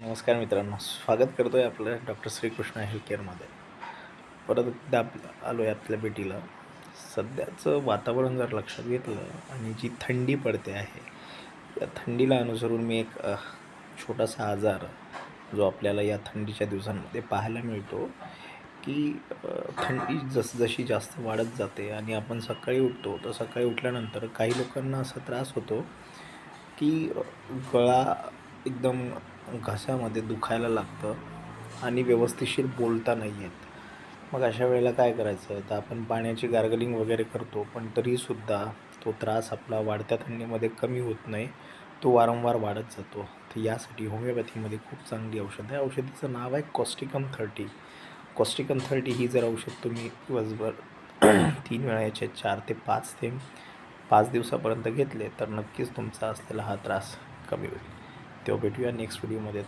नमस्कार मित्रांनो, स्वागत करतो आहे आपलं डॉक्टर श्रीकृष्ण हेल्थ केअरमध्ये. परत एकदा आलो आहे आपल्या भेटीला. सध्याचं वातावरण जर लक्षात घेतलं आणि जी थंडी पडते आहे, या थंडीला अनुसरून मी एक छोटासा आजार जो आपल्याला या थंडीच्या दिवसांमध्ये पाहायला मिळतो, की थंडी जसजशी जास्त वाढत जाते आणि आपण सकाळी उठतो, तर सकाळी उठल्यानंतर काही लोकांना असा त्रास होतो, की गळा एकदम घशामध्ये दुखायला लागतं आणि व्यवस्थितशीर बोलता नाही येत. मग अशा वेळेला काय करायचं? तर आपण पाण्याची गार्गलिंग वगैरे करतो, पण तरीसुद्धा तो त्रास आपला वाढत्या थंडीमध्ये कमी होत नाही. तो वारंवार वाढत जातो. तर यासाठी होमिओपॅथीमध्ये खूप चांगली औषध आहे. औषधीचं नाव आहे कॉस्टिकम 30. कॉस्टिकम 30 ही जर औषध तुम्ही दिवसभर 3 वेळा याचे 4 ते 5 थेंब 5 दिवसापर्यंत घेतले, तर नक्कीच तुमचा असलेला हा त्रास कमी होईल. तेव्हा भेटूया नेक्स्ट व्हिडिओमध्ये.